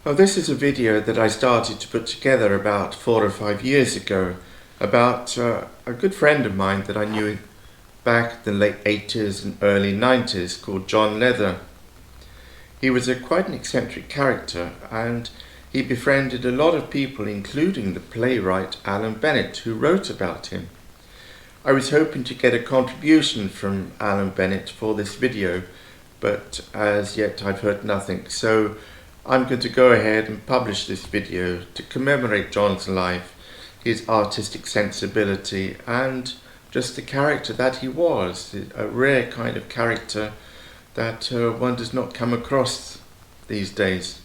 Well, this is a video that I started to put together about 4 or 5 years ago about a good friend of mine that I knew back in the late 80s and early 90s called John Leather. He was quite an eccentric character and he befriended a lot of people, including the playwright Alan Bennett, who wrote about him. I was hoping to get a contribution from Alan Bennett for this video, but as yet I've heard nothing, so I'm going to go ahead and publish this video to commemorate John's life, his artistic sensibility, and just the character that he was, a rare kind of character that one does not come across these days.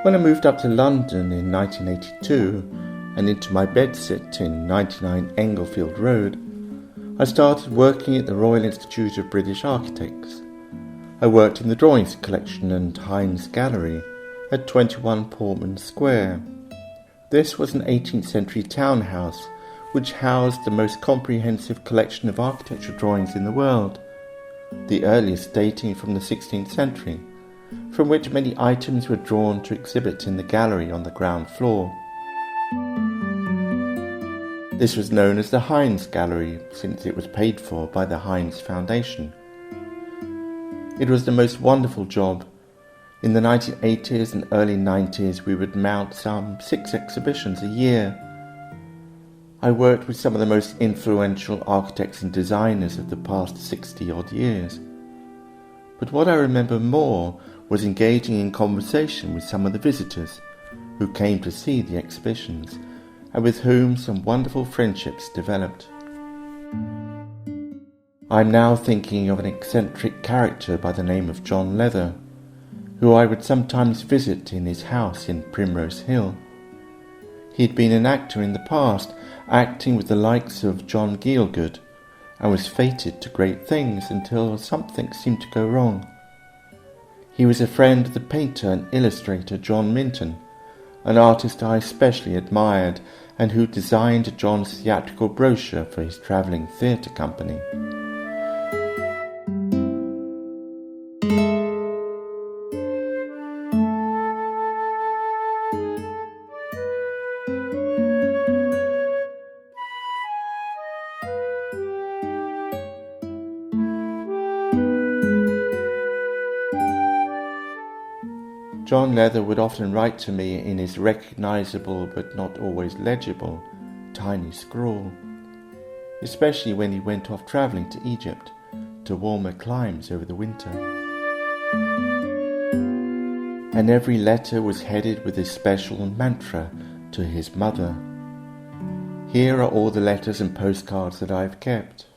When I moved up to London in 1982 and into my bedsit in 99 Englefield Road, I started working at the Royal Institute of British Architects. I worked in the Drawings Collection and Hines Gallery at 21 Portman Square. This was an 18th century townhouse which housed the most comprehensive collection of architectural drawings in the world, the earliest dating from the 16th century, from which many items were drawn to exhibit in the gallery on the ground floor. This was known as the Hines Gallery since it was paid for by the Hines Foundation. It was the most wonderful job. In the 1980s and early 90s we would mount some 6 exhibitions a year. I worked with some of the most influential architects and designers of the past 60-odd years. But what I remember more was engaging in conversation with some of the visitors who came to see the exhibitions and with whom some wonderful friendships developed. I am now thinking of an eccentric character by the name of John Leather, who I would sometimes visit in his house in Primrose Hill. He had been an actor in the past, acting with the likes of John Gielgud, and was fated to great things until something seemed to go wrong. He was a friend of the painter and illustrator John Minton, an artist I especially admired and who designed John's theatrical brochure for his travelling theatre company. John Leather would often write to me in his recognisable but not always legible tiny scrawl, especially when he went off travelling to Egypt to warmer climes over the winter. And every letter was headed with a special mantra to his mother. Here are all the letters and postcards that I've kept.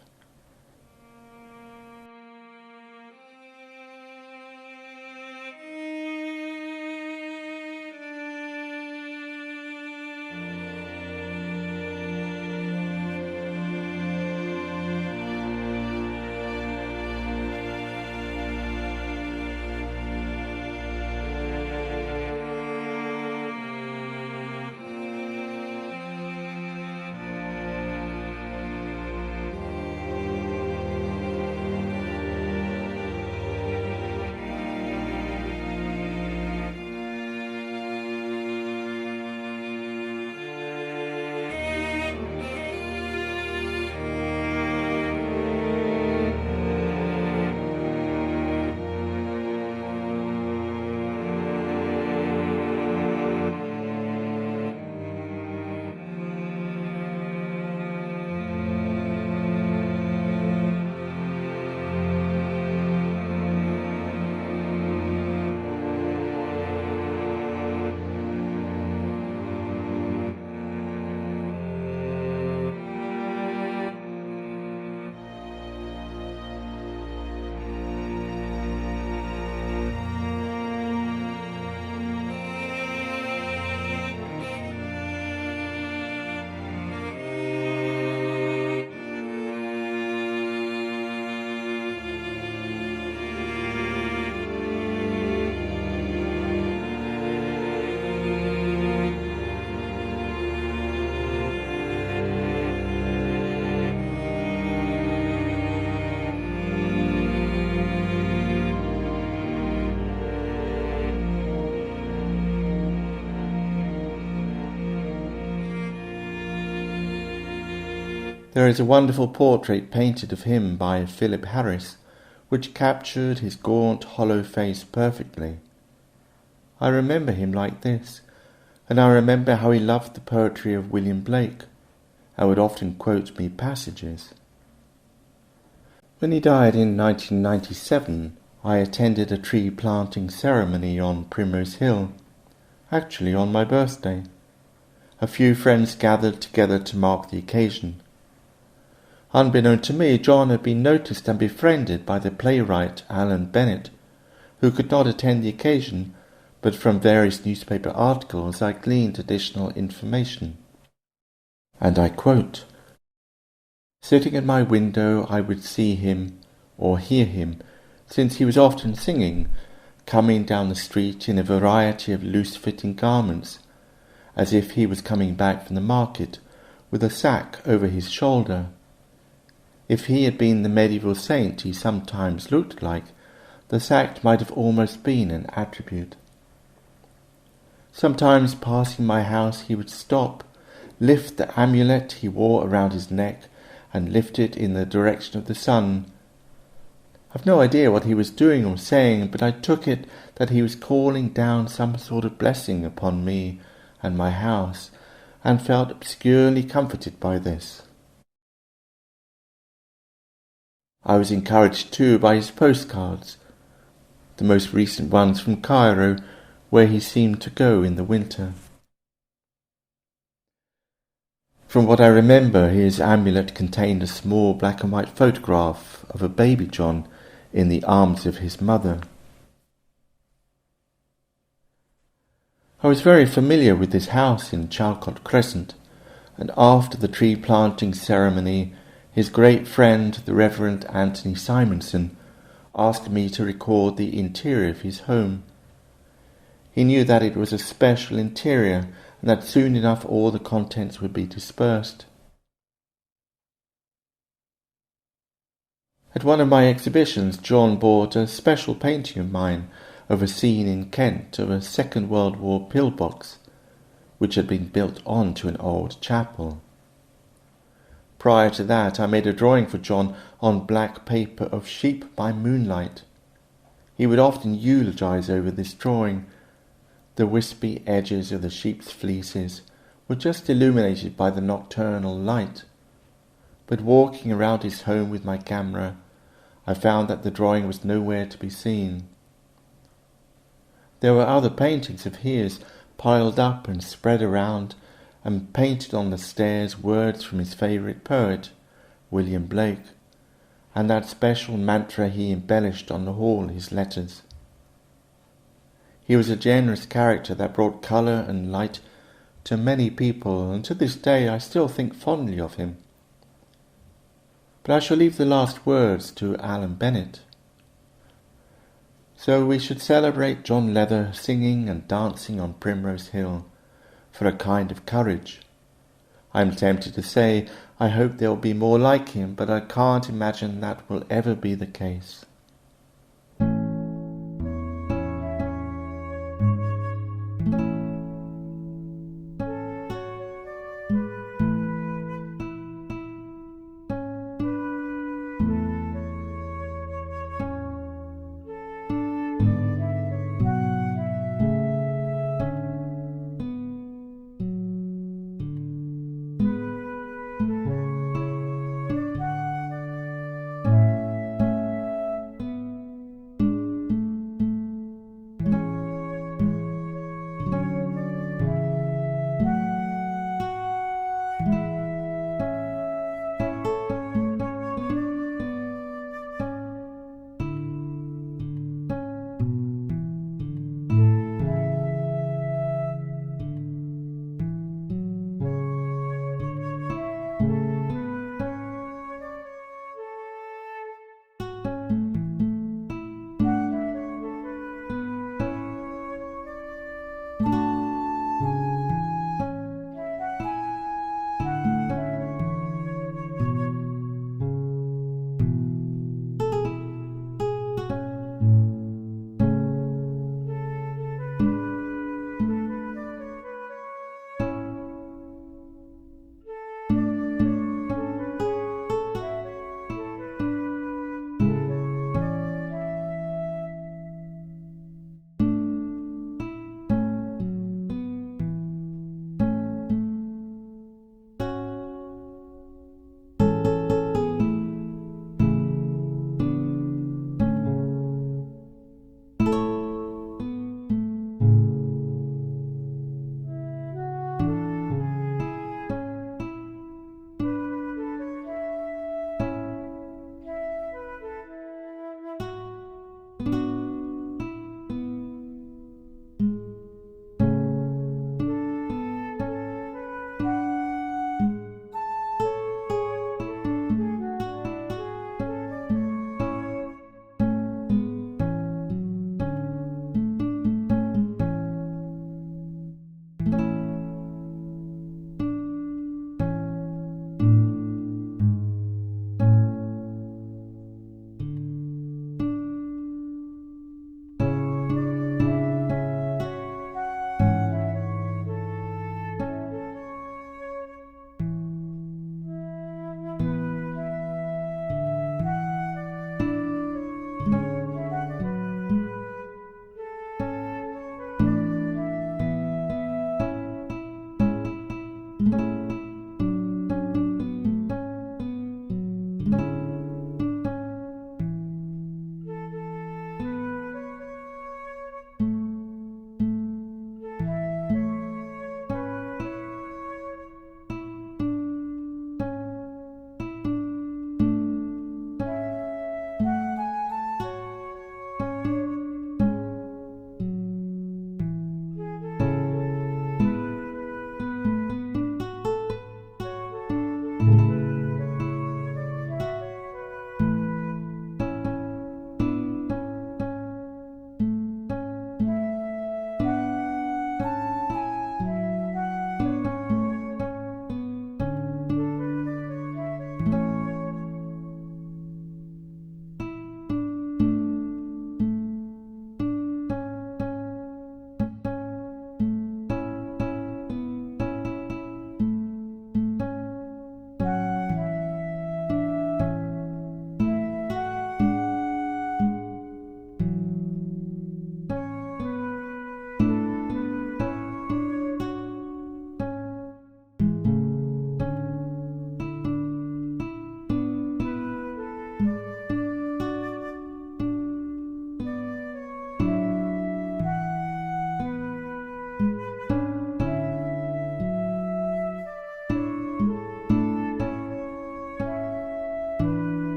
There is a wonderful portrait painted of him by Philip Harris, which captured his gaunt, hollow face perfectly. I remember him like this, and I remember how he loved the poetry of William Blake, and would often quote me passages. When he died in 1997, I attended a tree planting ceremony on Primrose Hill, actually on my birthday. A few friends gathered together to mark the occasion. Unbeknown to me, John had been noticed and befriended by the playwright Alan Bennett, who could not attend the occasion, but from various newspaper articles I gleaned additional information. And I quote, "Sitting at my window I would see him, or hear him, since he was often singing, coming down the street in a variety of loose-fitting garments, as if he was coming back from the market, with a sack over his shoulder. If he had been the medieval saint he sometimes looked like, the sack might have almost been an attribute. Sometimes passing my house he would stop, lift the amulet he wore around his neck, and lift it in the direction of the sun. I've no idea what he was doing or saying, but I took it that he was calling down some sort of blessing upon me and my house, and felt obscurely comforted by this. I was encouraged too by his postcards, the most recent ones from Cairo, where he seemed to go in the winter. From what I remember, his amulet contained a small black and white photograph of a baby John in the arms of his mother. I was very familiar with this house in Chalcot Crescent, and after the tree planting ceremony, his great friend, the Reverend Anthony Simonson, asked me to record the interior of his home. He knew that it was a special interior, and that soon enough all the contents would be dispersed. At one of my exhibitions, John bought a special painting of mine of a scene in Kent of a Second World War pillbox, which had been built onto an old chapel. Prior to that, I made a drawing for John on black paper of sheep by moonlight. He would often eulogize over this drawing. The wispy edges of the sheep's fleeces were just illuminated by the nocturnal light. But walking around his home with my camera, I found that the drawing was nowhere to be seen. There were other paintings of his piled up and spread around, and painted on the stairs words from his favourite poet, William Blake, and that special mantra he embellished on all his letters. He was a generous character that brought colour and light to many people, and to this day I still think fondly of him. But I shall leave the last words to Alan Bennett. So we should celebrate John Leather singing and dancing on Primrose Hill for a kind of courage. I am tempted to say I hope there will be more like him, but I can't imagine that will ever be the case.